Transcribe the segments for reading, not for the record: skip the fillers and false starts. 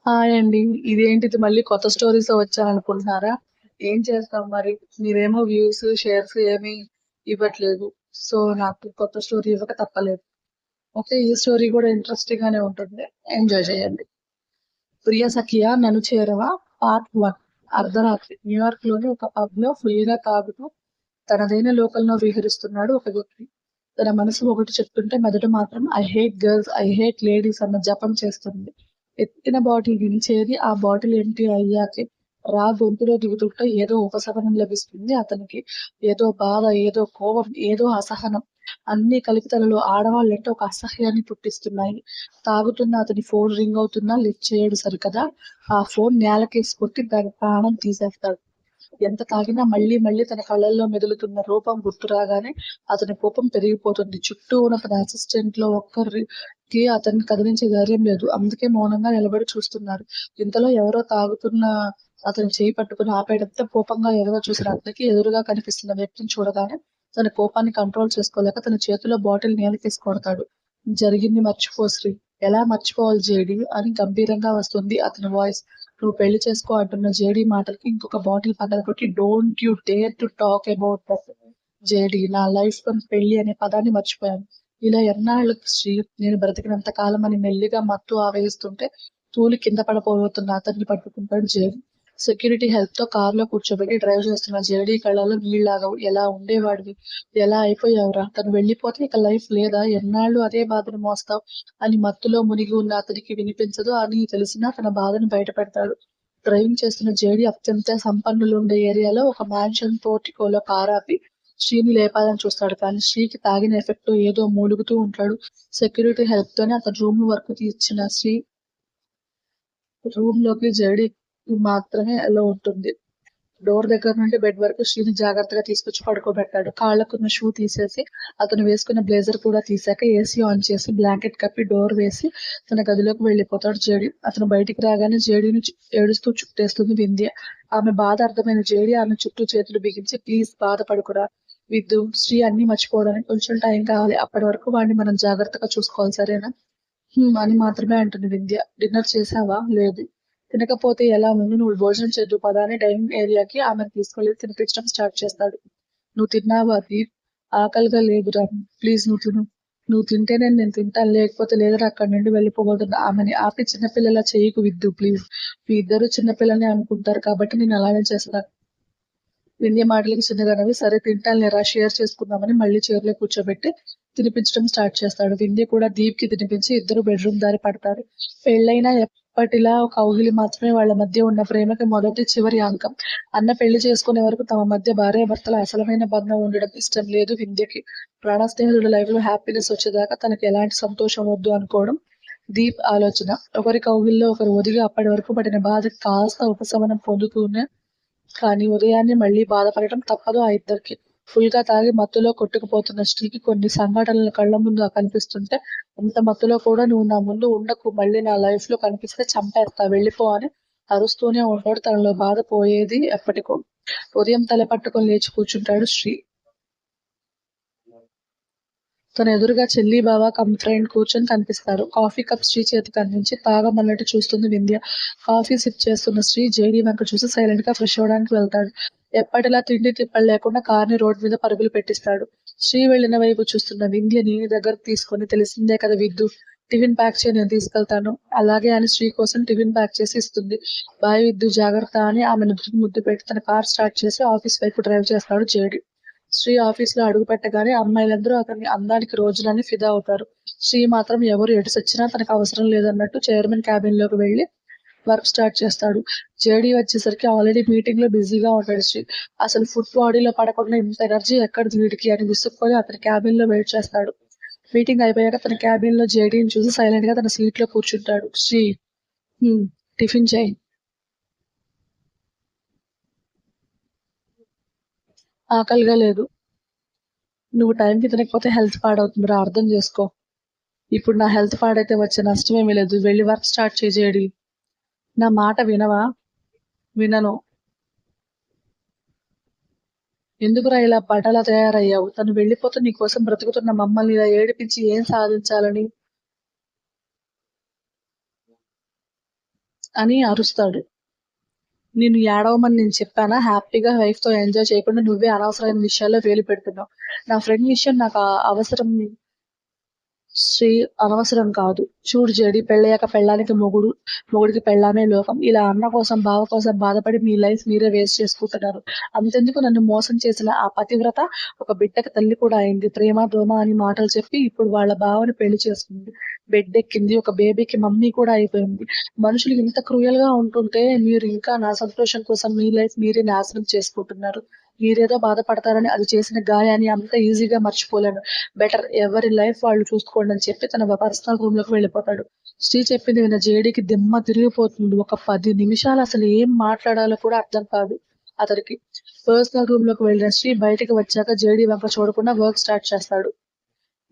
Hi అండి. ఇదేంటిది మళ్ళీ కొత్త స్టోరీస్‌తో వచ్చాననుకుంటున్నారా? ఏం చేస్తాం మరి. మీరేమో వ్యూస్, షేర్స్ ఏమి ఇవ్వట్లేదు. సో, నాకు కొత్త స్టోరీ ఇవ్వక తప్పలేదు. ఓకే. ఈ స్టోరీ కూడా ఇంట్రెస్టింగ్ గానే ఉంటుంది. ఎంజాయ్ చేయండి. 'ప్రియ సఖియా నన్ను చేరవా' పార్ట్ 1. అర్ధరాత్రి న్యూయార్క్‌లోని ఒక పబ్‌లో ఫుల్‌గా తాగుతూ తనదైన లోకంలో విహరిస్తున్నాడు ఒక వ్యక్తి. తన మనసు ఒకటి చెప్తుంటే మెదడు మాత్రం 'I hate girls, I hate ladies' అన్న జపం చేస్తుంది. ఎత్తిన బాటిల్ విరిచేది ఆ బాటిల్ ఎంప్టీ అయ్యాకే. గొంతులో దిగుతుంటే ఏదో ఉపశమనం లభిస్తుంది అతనికి. ఏదో బాధ, ఏదో కోపం, ఏదో అసహనం. అన్నీ కలిపి తనలో ఆడవాళ్ళంటే ఒక అసహ్యాన్ని పుట్టిస్తున్నాయి. తాగుతున్న అతని ఫోన్ రింగ్ అవుతున్నా లిఫ్ట్ చేయడు సరికదా! ఆ ఫోన్ నేలకేసి కొట్టి దాని ప్రాణం తీసేస్తాడు. ఎంత తాగినా మళ్ళీ మళ్ళీ తన కళ్ళల్లో మెదులుతున్న రూపం గుర్తు రాగానే అతని కోపం పెరిగిపోతుంది. చుట్టూ ఉన్న తన అసిస్టెంట్‌లో ఒక్కరికి అతన్ని కదిలించే ధైర్యం లేదు. అందుకే మౌనంగా నిలబడి చూస్తున్నారు. ఇంతలో ఎవరో తాగుతున్న అతని చెయ్యి పట్టుకుని ఆపేయడంతో కోపంగా ఎదురుగా చూసిన అతనికి ఎదురుగా కనిపిస్తున్న వ్యక్తిని చూడగానే తన కోపాన్ని కంట్రోల్ చేసుకోలేక తన చేతిలో బాటిల్ నేలకేసి కొడతాడు. జరిగింది మర్చిపో శ్రీ. ఎలా మర్చిపోవాలి జేడీ అని గంభీరంగా వస్తుంది అతని వాయిస్. నువ్వు పెళ్లి చేసుకో అంటున్న జేడీ మాటలకి ఇంకొక బాటిల్ పగలగొట్టి don't you dare to talk about that JD. నా లైఫ్ లో పెళ్లి అనే పదాన్ని మర్చిపోయాను. ఇలా ఎన్నాళ్ళకి శ్రీ నేను బ్రతికినంత కాలం అని మెల్లిగా మత్తు ఆవహిస్తుంటే తూలి కింద పడబోతున్న అతన్ని పట్టుకుంటాడు జేడీ. సెక్యూరిటీ హెల్ప్ తో కారులో కూర్చోబెట్టి డ్రైవ్ చేస్తున్న జేడీ కళ్ళలో నీళ్లాగవు. ఎలా ఉండేవాడివి, ఎలా అయిపోయావురా, తను వెళ్ళిపోతే ఇక లైఫ్ లేదా, ఎన్నాళ్ళు అదే బాధను మోస్తావు అని మత్తులో మునిగి ఉన్న అతనికి వినిపించదు అని తెలిసినా తన బాధను బయటపెడతాడు. డ్రైవింగ్ చేస్తున్న జేడీ అత్యంత సంపన్నులుండే ఏరియాలో ఒక మ్యాన్షన్ పోర్టికోలో కారాపి శ్రీని లేపాలని చూస్తాడు. కానీ శ్రీకి తాగిన ఎఫెక్ట్ ఏదో మూలుగుతూ ఉంటాడు. సెక్యూరిటీ హెల్ప్ తోనే అతని రూమ్ వరకు తీర్చిన శ్రీ రూమ్ లోకి జేడీ మాత్రమే అలో ఉంటుంది. డోర్ దగ్గర నుండి బెడ్ వరకు శ్రీని జాగ్రత్తగా తీసుకొచ్చి పడుకోబెట్టాడు. కాళ్లకున్న షూ తీసేసి అతను వేసుకున్న బ్లేజర్ కూడా తీశాక ఏసీ ఆన్ చేసి బ్లాంకెట్ కప్పి డోర్ వేసి తన గదిలోకి వెళ్ళిపోతాడు జేడీ. అతను బయటికి రాగానే జేడీని ఏడుస్తూ చుట్టేస్తుంది వింధ్య. ఆమె బాధ అర్థమైన జేడీ ఆమె చుట్టూ చేతులు బిగించి ప్లీజ్ బాధపడకురా విద్దు, శ్రీ అన్ని మర్చిపోవడానికి కొంచెం టైం కావాలి. అప్పటి వరకు వాడిని మనం జాగ్రత్తగా చూసుకోవాలి సరేనా? అని మాత్రమే అంటుంది వింధ్య. డిన్నర్ చేశావా? లేదు. తినకపోతే ఎలా? ముందు నువ్వు భోజనం చేద్దువు పద అని డైనింగ్ ఏరియాకి ఆమెను తీసుకెళ్లి తినిపించడం స్టార్ట్ చేస్తాడు. నువ్వు తిన్నావా దీప్? ఆకలిగా లేదురా. ప్లీజ్ నువ్వు తిను. నువ్వు తింటేనే నేను తింటాను, లేకపోతే లేదురా అక్కడి నుండి వెళ్ళిపోబోతున్నా ఆమెని ఆపి చిన్నపిల్లలా చేయకు విద్దు ప్లీజ్. మీ ఇద్దరు చిన్నపిల్లనే అనుకుంటారు కాబట్టి నేను అలానే చేస్తాను. వింధ్య మాటలకి చిన్నగా నవ్వి సరే తింటానులేరా షేర్ చేసుకుందామని మళ్ళీ చైర్లో కూర్చోబెట్టి తినిపించడం స్టార్ట్ చేస్తాడు. వింధ్య కూడా దీప్ కి తినిపించి ఇద్దరు బెడ్రూమ్ దారి పడతారు. పెళ్ళైన ఎప్పటిలా కౌగిలి మాత్రమే వాళ్ళ మధ్య ఉన్న ప్రేమకి మొదటి చివరి అంకం. అన్న పెళ్లి చేసుకునే వరకు తమ మధ్య భార్యాభర్తల అసలమైన బంధం ఉండడం ఇష్టం లేదు వింధ్యకి. ప్రాణ స్నేహితుడి లైఫ్ లో హ్యాపీనెస్ వచ్చేదాకా తనకి ఎలాంటి సంతోషం వద్దు అనుకోవడం దీప్ ఆలోచన. ఒకరి కౌగిల్లో ఒకరు ఒదిగి అప్పటి వరకు పడిన బాధకి కాస్త ఉపశమనం పొందుతూనే కానీ ఉదయాన్నే మళ్ళీ బాధపడటం తప్పదు ఆ ఇద్దరికి. ఫుల్‌గా తాగి మత్తులో కొట్టుకుపోతున్న శ్రీకి కొన్ని సంఘటనలు కళ్ళ ముందు కనిపిస్తుంటే, ఇంత మత్తులో కూడా నువ్వు నా ముందు ఉండకు, మళ్ళీ నా లైఫ్‌లో కనిపిస్తే చంపేస్తా, వెళ్ళిపో అని అరుస్తూనే ఉంటాడు. తనలో బాధ పోయేది ఎప్పటికో. ఉదయం తల పట్టుకొని లేచి కూర్చుంటాడు శ్రీ. తన ఎదురుగా చెల్లి, బావ కమ్ ఫ్రెండ్ కూర్చొని కనిపిస్తారు. కాఫీ కప్ శ్రీ చేతికి అందించి తాగమన్నట్టు చూస్తుంది వింధ్య. కాఫీ సిప్ చేస్తున్న శ్రీ జేడీ వంక చూసి సైలెంట్ గా ఫ్రెష్ అవ్వడానికి వెళ్తాడు. ఎప్పటిలా తిండి తిప్పలు లేకుండా కార్ని రోడ్ మీద పరుగులు పెట్టిస్తాడు. శ్రీ వెళ్లిన వైపు చూస్తున్న వింధ్యని దగ్గరకు తీసుకొని తెలిసిందే కదా విద్దు, టిఫిన్ ప్యాక్ చేయి నేను తీసుకెళ్తాను. అలాగే అని శ్రీ కోసం టిఫిన్ ప్యాక్ చేసి ఇస్తుంది. బాయ్ విద్దు జాగ్రత్త అని ఆమె నుదుటికి ముద్దు పెట్టి తన కార్ స్టార్ట్ చేసి ఆఫీస్ వైపు డ్రైవ్ చేస్తాడు జేడీ. శ్రీ ఆఫీసులో అడుగుపెట్టగానే అమ్మాయిలందరూ అతని అందానికి రోజులని ఫిదా అవుతారు. శ్రీ మాత్రం ఎవరు ఎటు సచ్చినా తనకు అవసరం లేదన్నట్టు చైర్మన్ క్యాబిన్ లోకి వెళ్లి వర్క్ స్టార్ట్ చేస్తాడు. జేడీ వచ్చేసరికి ఆల్రెడీ మీటింగ్ లో బిజీగా ఉంటాడు శ్రీ. అసలు ఫుడ్ బాడీలో పడకుండా ఇంత ఎనర్జీ ఎక్కడిది వీడికి అని విసుక్కొని అతని క్యాబిన్ లో వెయిట్ చేస్తాడు. మీటింగ్ అయిపోయాక తన క్యాబిన్ లో జేడీని చూసి సైలెంట్ గా తన సీట్ లో కూర్చుంటాడు. శ్రీ "హ్మ్, టిఫిన్ చేయి. ఆకలిగా లేదు. నువ్వు టైంకి తినకపోతే హెల్త్ పాడవుతుందిరా అర్థం చేసుకో. ఇప్పుడు నా హెల్త్ పాడైతే వచ్చే నష్టమేమీ లేదు. వెళ్ళి వర్క్ స్టార్ట్ చెయ్ జేడీ. నా మాట వినవా? వినను. ఎందుకురా ఇలా బటలా తయారయ్యావు? తను వెళ్ళిపోతే నీకోసం బ్రతుకుతున్న మమ్మల్ని ఇలా ఏడిపించి ఏం సాధించాలని? అని అరుస్తాడు. నేను ఏడవమని నేను చెప్పానా? హ్యాపీగా వైఫ్‌తో ఎంజాయ్ చేయకుండా నువ్వే అనవసరమైన విషయాల్లో వేలు పెడుతున్నావు. నా ఫ్రెండ్ విషయం నాకు అవసరం శ్రీ అనవసరం కాదు. చూడు జెడీ పెళ్ళయ్యాక పెళ్ళానికి మొగుడు, మొగుడికి పెళ్ళామే లోకం. ఇలా అన్న కోసం, బావ కోసం బాధపడి మీ లైఫ్ మీరే వేస్ట్ చేసుకుంటున్నారు. అంతెందుకు నన్ను మోసం చేసిన ఆ పతివ్రత ఒక బిడ్డకి తల్లి కూడా అయింది. ప్రేమ, దోమ అని మాటలు చెప్పి ఇప్పుడు వాళ్ళ బావని పెళ్లి చేసుకుంది. బెడ్డెక్కింది. ఒక బేబీకి మమ్మీ కూడా అయిపోయింది. మనుషులు ఇంత క్రూయల్‌గా ఉంటుంటే మీరు ఇంకా నా సంతోషం కోసం మీ లైఫ్ మీరే నాశనం చేసుకుంటున్నారు. మీరేదో బాధపడతారని అది చేసిన గాయాన్ని అంత ఈజీగా మర్చిపోలేను. బెటర్ ఎవరి లైఫ్ వాళ్ళు చూసుకోండి అని చెప్పి తన పర్సనల్ రూమ్‌లోకి వెళ్ళిపోతాడు. శ్రీ చెప్పింది విన్న జేడీకి దిమ్మ తిరిగిపోతుంది. ఒక 10 నిమిషాలు అసలు ఏం మాట్లాడాలో కూడా అర్థం కాదు అతడికి. పర్సనల్ రూమ్‌లోకి వెళ్ళిన శ్రీ బయటికి వచ్చాక జేడీ వంక చూడకుండా వర్క్ స్టార్ట్ చేస్తాడు.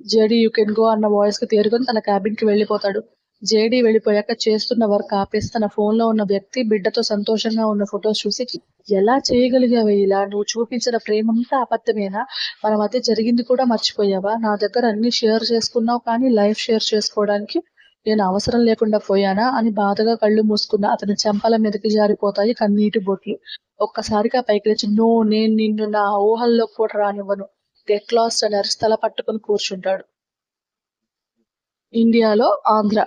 జేడీ యూ కెన్ గో అన్న వాయిస్‌కి తేరుకొని తన క్యాబిన్‌కి వెళ్ళిపోతాడు. జేడీ వెళ్ళిపోయాక చేస్తున్న వర్క్ ఆపేసి తన ఫోన్‌లో ఉన్న వ్యక్తి బిడ్డతో సంతోషంగా ఉన్న ఫోటోస్ చూసి ఎలా చేయగలిగావే ఇలా? నువ్వు చూపించిన ప్రేమంతా అబద్ధమేనా? మన మధ్య జరిగింది కూడా మర్చిపోయావా? నా దగ్గర అన్నీ షేర్ చేసుకున్నావు కానీ లైఫ్ షేర్ చేసుకోవడానికి నేను అవసరం లేకుండా పోయానా? అని బాధగా కళ్ళు మూసుకున్న అతని చెంపల మీదకి జారిపోతాయి కన్నీటి బొట్లు. ఒక్కసారిగా పైకి లేచి నో నేను నిన్ను నా ఊహల్లోకి కూడా రానివ్వను. గెట్ లాస్ట్ అని అరిచి తల పట్టుకొని కూర్చుంటాడు. ఇండియాలో ఆంధ్ర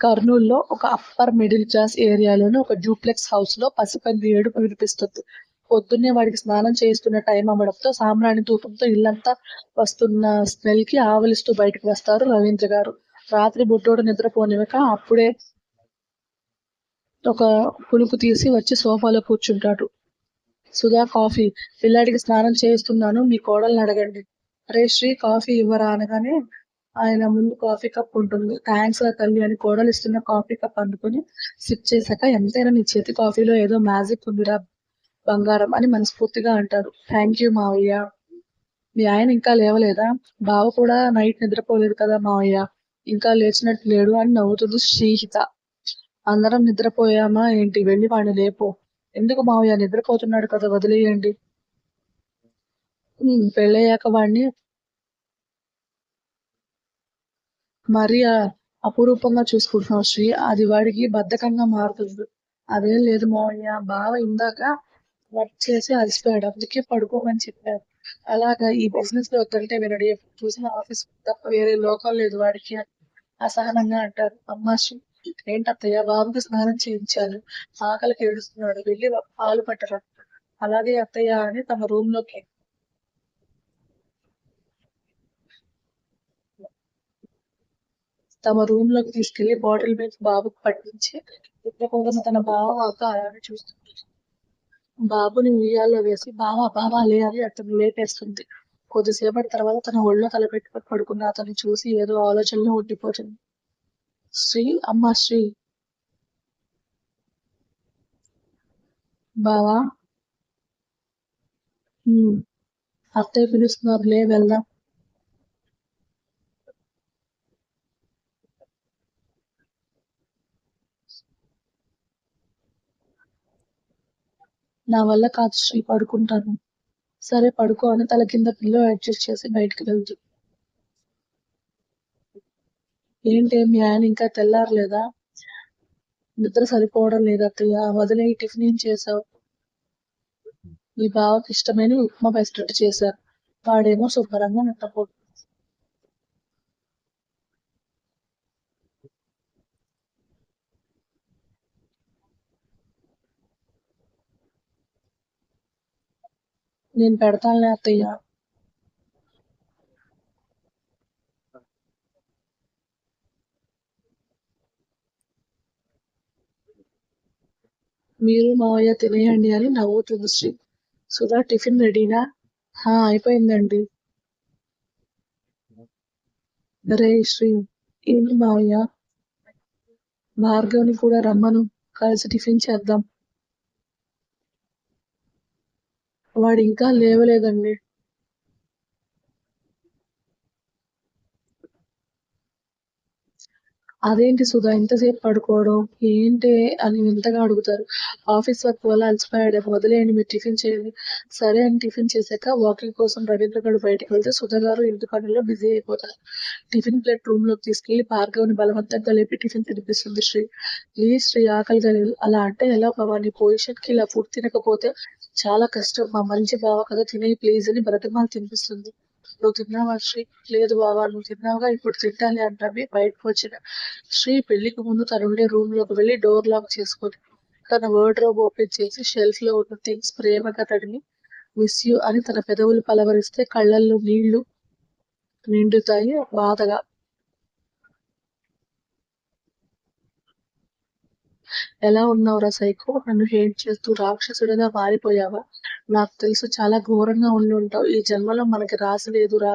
కర్నూలులో ఒక అప్పర్ మిడిల్ క్లాస్ ఏరియాలోని ఒక డూప్లెక్స్ హౌస్‌లో పసికందు ఏడుపు వినిపిస్తుంది. పొద్దున్నే వాడికి స్నానం చేయిస్తున్న టైం అవ్వడంతో సాంబ్రాణి ధూపంతో ఇల్లంతా వస్తున్న స్మెల్‌కి ఆవలిస్తూ బయటకు వస్తారు రవీంద్ర గారు. రాత్రి బుడ్డోడు నిద్రపోనివ్వక అప్పుడే ఒక కునుకు తీసి వచ్చి సోఫాలో కూర్చుంటాడు. సుధా కాఫీ. పిల్లాడికి స్నానం చేయిస్తున్నాను. మీ కోడల్ని అడగండి. అరే శ్రీ కాఫీ ఇవ్వరా అనగానే ఆయన ముందు కాఫీ కప్ ఉంటుంది. థ్యాంక్స్ రా తల్లి అని కోడలు ఇస్తున్న కాఫీ కప్ అందుకొని సిప్ చేశాక ఎంతైనా నీ చేతి కాఫీలో ఏదో మ్యాజిక్ ఉందిరా బంగారం అని మనస్ఫూర్తిగా అంటారు. థ్యాంక్ యూ మావయ్య. మీ ఆయన ఇంకా లేవలేదా? బావ కూడా నైట్ నిద్రపోలేదు కదా మావయ్య. ఇంకా లేచినట్టు లేడు అని నవ్వుతుంది శ్రీహిత. అందరం నిద్రపోయామా ఏంటి? వెళ్ళి వాడిని లేపు. ఎందుకు మావయ్య నిద్రపోతున్నాడు కదా వదిలేయండి. పెళ్ళయ్యాక వాడిని మరీ అపురూపంగా చూసుకుంటున్నావు శ్రీ. అది వాడికి బద్ధకంగా మారుతుంది. అదేం లేదు మావయ్య. బావ ఇందాక వర్క్ చేసి అలసిపోయాడు. అందుకే పడుకోమని చెప్పారు. అలాగా ఈ బిజినెస్‌లో వద్దంటే వినడు. ఎప్పుడు చూసినా ఆఫీస్ తప్ప వేరే లోకం లేదు వాడికి అని అసహనంగా అంటారు. అమ్మా శ్రీ ఏంటత్తయ్య బాబుకి స్నానం చేయించాను. ఆకలికి ఏడుస్తున్నాడు. వెళ్ళి పాలు పట్టరా. అలాగే అత్తయ్య అని తమ రూమ్‌లోకి తీసుకెళ్లి బాటిల్ మిల్క్ బాబుకి పట్టించి నిద్రపోతున్న తన బావ వంక అలానే చూస్తుంది. బాబుని ఉయ్యాల్లో వేసి బావా బావా లే అని అతన్ని లేపేస్తుంది. కొద్దిసేపటి తర్వాత తన ఒళ్ళో తలపెట్టుకొని పడుకున్న అతన్ని చూసి ఏదో ఆలోచనలో ఉండిపోతుంది. శ్రీ అమ్మా శ్రీ బావా హ్మ్. అత్తయ్య పిలుస్తున్నారు లే వెళ్దాం. నా వల్ల కాదు శ్రీ పడుకుంటాను. సరే పడుకో అని తల కింద పిల్లో అడ్జస్ట్ చేసి బయటికి వెళ్తుంది. ఏంటి మీ ఆయన ఇంకా తెల్లారలేదా? నిద్ర సరిపోవడం లేదు అత్తయ్య. వదిలేయి టిఫిన్ ఏం చేసావు? మీ బావకి ఇష్టమైన ఉప్మా పెసరట్టు చేశాను. వాడేమో శుభ్రంగా నిద్రపోతున్నాడు. నేను పెడతానులే అత్తయ్య. మీరు మావయ్య తినేయండి అని నవ్వుతుంది శ్రీ. సుధా టిఫిన్ రెడీనా? హా అయిపోయిందండి. రేయ్ శ్రీ ఏంటి మావయ్య భార్గవ్‌ని కూడా రమ్మను. కలిసి టిఫిన్ చేద్దాం. వాడింకా లేవలేదండి. అదేంటి సుధా ఇంతసేపు పడుకోవడం ఏంటి అని వింతగా అడుగుతారు. ఆఫీస్ వర్క్ వల్ల అలసిపోయాడేమో వదిలేయండి మీరు టిఫిన్ చేయండి. సరే అని టిఫిన్ చేశాక వాకింగ్ కోసం రవీంద్ర గారు బయటకు వెళ్తే సుధా గారు ఇంటి పనుల్లో బిజీ అయిపోతారు. టిఫిన్ ప్లేట్ రూమ్ లోకి తీసుకెళ్లి భార్గవ్ని బలవంతంగా లేపి టిఫిన్ తినిపిస్తుంది శ్రీ. ప్లీజ్ శ్రీ ఆకలిగా లేదు. అలా అంటే ఎలా బావా నీ పొజిషన్ కి ఇలా ఫుడ్ తినకపోతే చాలా కష్టం. మా మంచి బావ కదా తినేయి ప్లీజ్ అని బ్రతిమాలు తినిపిస్తుంది. నువ్వు తిన్నావా శ్రీ? లేదు బావా నువ్వు తిన్నావుగా ఇప్పుడు తింటాలి అంటావి బయటకు వచ్చిన శ్రీ పెళ్లికి ముందు తనుండే రూమ్ లోకి వెళ్లి డోర్ లాక్ చేసుకొని తన వార్డ్రోబ్ ఓపెన్ చేసి షెల్ఫ్ లో ఉన్న థింగ్స్ ప్రేమగా తడిని మిస్ యూ అని తన పెదవులు పలవరిస్తే కళ్ళల్లో నీళ్లు నిండుతాయి బాధగా. ఎలా ఉన్నావురా సైకో? నన్ను హేట్ చేస్తూ రాక్షసుడిగా మారిపోయావా? నాకు తెలుసు చాలా ఘోరంగా ఉండి ఉంటావు. ఈ జన్మలో మనకి రాసి లేదురా.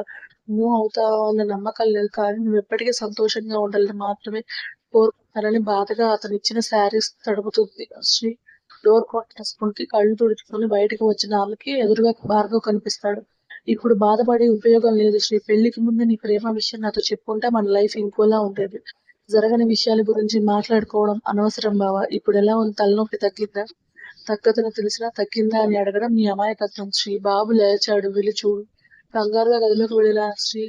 మూవ్ అవుతావా అన్న నమ్మకం లేదు. కానీ నువ్వెప్పటికీ సంతోషంగా ఉండాలని మాత్రమే కోరుకుంటానని బాధగా అతనిచ్చిన శారీస్ తడుపుతుంది శ్రీ. డోర్ కొట్టేసుకుంటే కళ్ళు తుడుచుకొని బయటకు వచ్చిన ఆమెకి ఎదురుగా భార్గవ్ కనిపిస్తాడు. ఇప్పుడు బాధపడే ఉపయోగం లేదు శ్రీ. పెళ్లికి ముందు నీ ప్రేమ విషయం నాతో చెప్పుంటే మన లైఫ్ ఇంకోలా ఉండేది. జరగని విషయాల గురించి మాట్లాడుకోవడం అనవసరం బావా. ఇప్పుడు ఎలా ఉంది తలనొప్పి తగ్గిందా? తగ్గదని తెలిసినా తగ్గిందా అని అడగడం నీ అమాయకత్వం శ్రీ. బాబు లేచాడు వెళ్ళి చూడు. కంగారుగా గదిలోకి వెళ్ళిన శ్రీ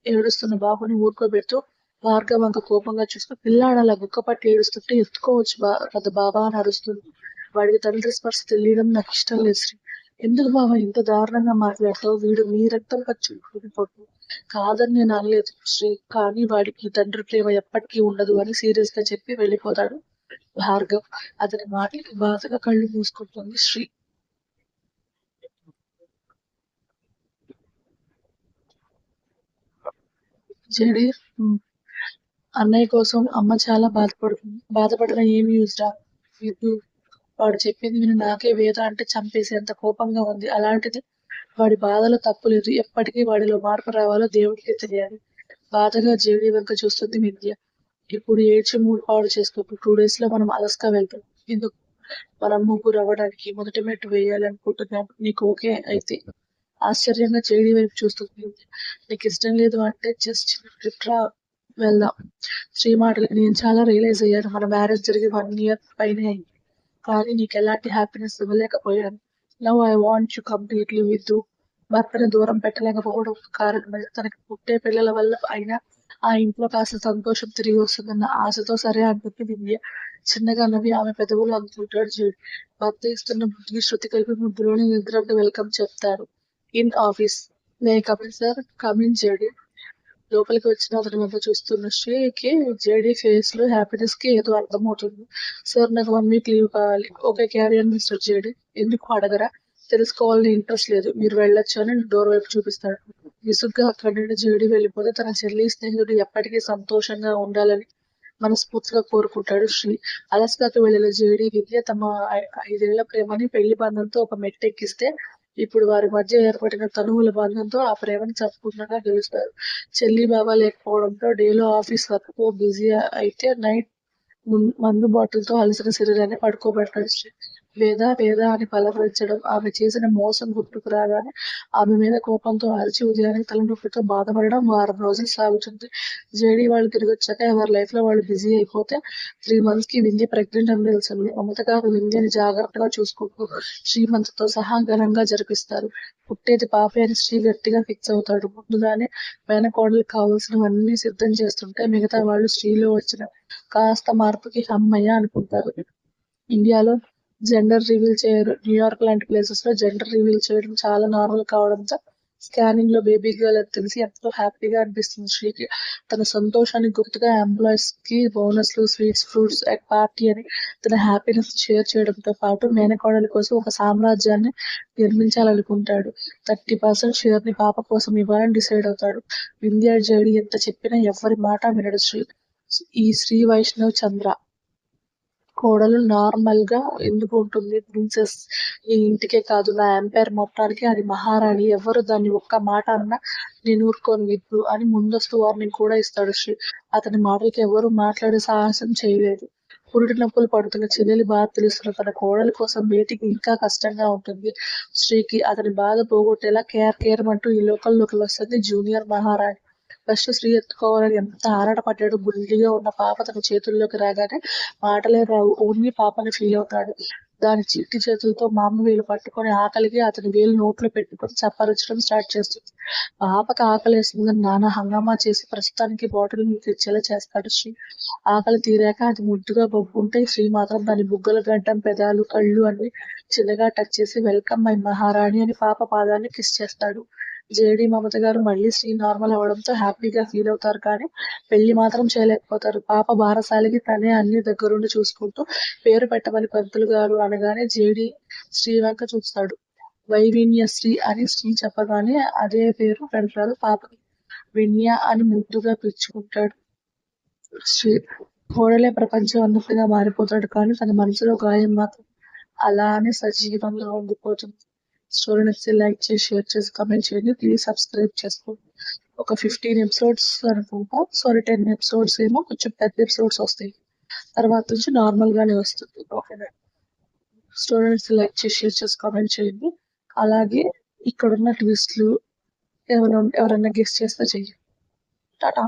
ఏడుస్తున్న బాబుని ఊరుకోబెడుతూ భార్గవ్ వంక కోపంగా చూస్తూ పిల్లాడు అలా గుక్కపట్టి ఏడుస్తుంటే ఎత్తుకోవచ్చు కదా బాబా అని అరుస్తుంది. వాడికి తండ్రి స్పర్శ తెలియడం నాకు ఇష్టం లేదు శ్రీ. ఎందుకు బాబా ఇంత దారుణంగా మాట్లాడతావు? వీడు నీ రక్తం పచ్చి కొడుకు కాదని నేను అనలేదు శ్రీ. కానీ వాడికి తండ్రి ప్రేమ ఎప్పటికీ ఉండదు అని సీరియస్ గా చెప్పి వెళ్ళిపోతాడు భార్గవ్. అతని మాటలకి బాధగా కళ్ళు మూసుకుంటుంది శ్రీ. జడి అన్నయ్య కోసం అమ్మ చాలా బాధపడుతుంది. బాధపడిన ఏమి యూజ్ రా? ఇప్పుడు వాడు చెప్పింది విని నాకే వేద అంటే చంపేసేంత కోపంగా ఉంది. అలాంటిది వాడి బాధలో తప్పు లేదు. ఎప్పటికీ వాడిలో మార్పు రావాలో దేవుడికే తెలియాలి. బాధగా జేడీ వంక చూస్తుంది విద్య. ఇప్పుడు ఏడ్చి మూడు పాడు చేసుకోకు. 2 days లో మనం అలస్కా వెళ్తాం. ఎందుకు? మనం ముగ్గురు అవ్వడానికి మొదటి మెట్టు వేయాలనుకుంటున్నాం. నీకు ఓకే అయితే? ఆశ్చర్యంగా జేడీ వైపు చూస్తుంది విద్య. నీకు ఇష్టం లేదు అంటే జస్ట్ ట్రిప్ రా వెళ్దాం. శ్రీ మాటలకి నేను చాలా రియలైజ్ అయ్యాను. మన మ్యారేజ్ జరిగి 1 year పైనే అయింది. కానీ నీకు ఎలాంటి హ్యాపీనెస్ ఇవ్వలేకపోయాను. Now I want you completely with. భర్తని దూరం పెట్టలేకపోవడం కారణమే. తనకి పుట్టే పిల్లల వల్ల అయినా ఆ ఇంట్లో కాస్త సంతోషం తిరిగి వస్తుందన్న ఆశతో సరే అంటుంది వింధ్య. చిన్నగా నవ్వి ఆమె పెదవులు అందుకుంటాడు జేడి. భర్త ఇస్తున్న ముద్దుకి శృతి కలిపి ముద్దులోనే నిద్రకు వెల్కమ్ చెప్తారు. In office. May come in sir? Come in JD. లోపలికి వచ్చిన అతని వంక చూస్తున్న శ్రీకి జేడీ ఫేస్ లో హ్యాపీనెస్ కి ఏదో అర్థమవుతుంది. సార్ నాకు 1 week లీవ్ కావాలి. Okay carrier mister JD. ఎందుకు అడగరా? తెలుసుకోవాలని ఇంట్రెస్ట్ లేదు. మీరు వెళ్ళొచ్చు అని డోర్ వైపు చూపిస్తాడు. విసుగ్గా అక్కడి నుండి జేడీ వెళ్ళిపోతే తన చెల్లి స్నేహితుడు ఎప్పటికీ సంతోషంగా ఉండాలని మనస్ఫూర్తిగా కోరుకుంటాడు శ్రీ. అలస్కాకు వెళ్లిన జేడీ విద్య తమ 5 ఏళ్ల ప్రేమని పెళ్లి బంధంతో ఒక మెట్టెక్కిస్తే ఇప్పుడు వారి మధ్య ఏర్పడిన తనువుల బంధంతో ఆ ప్రేమని సంపూర్ణంగా గెలుస్తారు. చెల్లి బావ లేకపోవడంతో డేలో ఆఫీస్ వర్క్ తో బిజీ అయితే నైట్ మందు బాటిల్తో అలసిన శరీరాన్ని పడుకోబెట్టాడు శ్రీ. వేద వేద అని పలకరించడం ఆమె చేసిన మోసం గుర్తుకు రాగానే ఆమె మీద కోపంతో అరిచి ఉదయానికి తలనొప్పితో బాధపడడం 1 వారం రోజులు సాగుతుంది. జేడీ వాళ్ళు తిరిగి వచ్చాక ఎవరి లైఫ్ లో వాళ్ళు బిజీ అయిపోతే 3 months కి వింధ్య ప్రెగ్నెంట్ అని తెలిసింది. మమత గారు వింధ్యని జాగ్రత్తగా చూసుకుంటూ శ్రీమంతతో సహా ఘనంగా జరిపిస్తారు. పుట్టేది పాపే అని శ్రీ గట్టిగా ఫిక్స్ అవుతాడు. ముందుగానే మేనకోడలికి కావాల్సినవన్నీ సిద్ధం చేస్తుంటే మిగతా వాళ్ళు శ్రీలో వచ్చిన కాస్త మార్పుకి హమ్మయ్య అనుకుంటారు. ఇండియాలో జెండర్ రివీల్ చేయరు. న్యూయార్క్ లాంటి ప్లేసెస్ లో జెండర్ రివీల్ చేయడం చాలా నార్మల్ కావడంతో స్కానింగ్ లో బేబీ గర్ల్ అని తెలిసి ఎంతో హ్యాపీగా అనిపిస్తుంది శ్రీకి. తన సంతోషానికి గుర్తుగా ఎంప్లాయీస్ కి బోనస్లు, స్వీట్స్, ఫ్రూట్స్, ఎగ్ పార్టీ అని తన హ్యాపీనెస్ షేర్ చేయడంతో పాటు మేనకోడలి కోసం ఒక సామ్రాజ్యాన్ని నిర్మించాలనుకుంటాడు. 30% షేర్ ని పాప కోసం ఇవ్వాలని డిసైడ్ అవుతాడు. వింధ్య జేడి ఎంత చెప్పినా ఎవ్వరి మాట వినడు శ్రీ. ఈ శ్రీ వైష్ణవ్ చంద్ర కోడలు నార్మల్ గా ఎందుకు ఉంటుంది? ప్రిన్సెస్. ఈ ఇంటికే కాదు నా ఎంపైర్ మొత్తానికి అది మహారాణి. ఎవరు దాన్ని ఒక్క మాట అన్నా నేను ఊరుకోను విద్దు అని ముందస్తు వార్నింగ్ కూడా ఇస్తాడు శ్రీ. అతని మాటలకి ఎవరూ మాట్లాడే సాహసం చేయలేదు. పురిటి నొప్పులు పడుతున్న చెల్లెలి బాధ తెలుస్తున్న తన కోడలి కోసం వేటికి ఇంకా కష్టంగా ఉంటుంది శ్రీకి. అతని బాధ పోగొట్టేలా కేర్ కేర్ అంటూ ఈ లోకంలోకి వస్తుంది జూనియర్ మహారాణి. ఫస్ట్ శ్రీ ఎత్తుకోవాలని ఎంత ఆరాటపడ్డాడు. బుల్లిగా ఉన్న పాప తన చేతుల్లోకి రాగానే మాటలే రావు. ఓన్లీ పాపని ఫీల్ అవుతాడు. దాని చిట్టి చేతులతో మా అమ్మ వేలు పట్టుకొని ఆకలికి అతని వేలు నోట్లో పెట్టుకొని చప్పరించడం స్టార్ట్ చేస్తుంది. పాపకి ఆకలేస్తుందని నాన్న హంగామా చేసి ప్రస్తుతానికి బాటిల్ తెచ్చేలా చేస్తాడు శ్రీ. ఆకలి తీరాక అది ముద్దుగా బొగ్గుంటే శ్రీ మాత్రం దాని బుగ్గల గడ్డం, పెదాలు, కళ్ళు అన్ని చిన్నగా టచ్ చేసి వెల్కమ్ మై మహారాణి అని పాప పాదాన్ని కిస్ చేస్తాడు. జేడీ మమత గారు మళ్ళీ శ్రీ నార్మల్ అవ్వడంతో హ్యాపీగా ఫీల్ అవుతారు. కానీ పెళ్లి మాత్రం చేయలేకపోతారు. పాప బారసాలకి తనే అన్ని దగ్గరుండి చూసుకుంటూ పేరు పెట్టమని పంతులు గారు అనగానే జేడీ శ్రీ వంక చూస్తాడు. వైవిన్యశ్రీ అని శ్రీ చెప్పగానే అదే పేరు పెడతారు పాపకి. విన్య అని ముద్దుగా పిలుచుకుంటాడు శ్రీ. కోడలే ప్రపంచం అన్నట్టుగా మారిపోతాడు. కానీ తన మనసులో గాయం మాత్రం అలానే సజీవంగా ఉండిపోతుంది. స్టోరీ నచ్చితే లైక్ చేసి, షేర్ చేసి, కామెంట్ చేయండి. ప్లీజ్ సబ్స్క్రైబ్ చేసుకోండి. ఒక 15 ఎపిసోడ్స్ అనుకుంటా, సారీ 10 ఎపిసోడ్స్ ఏమో కొంచెం పెద్ద ఎపిసోడ్స్ వస్తాయి. తర్వాత నుంచి నార్మల్ గానే వస్తుంది. ఓకేనా? స్టోరీ నచ్చితే లైక్ చేసి, షేర్ చేసి, కామెంట్ చేయండి. అలాగే ఇక్కడున్న ట్విస్ట్లు ఎవరన్నా గెస్ట్ చేస్తే చెయ్యండి. టాటా.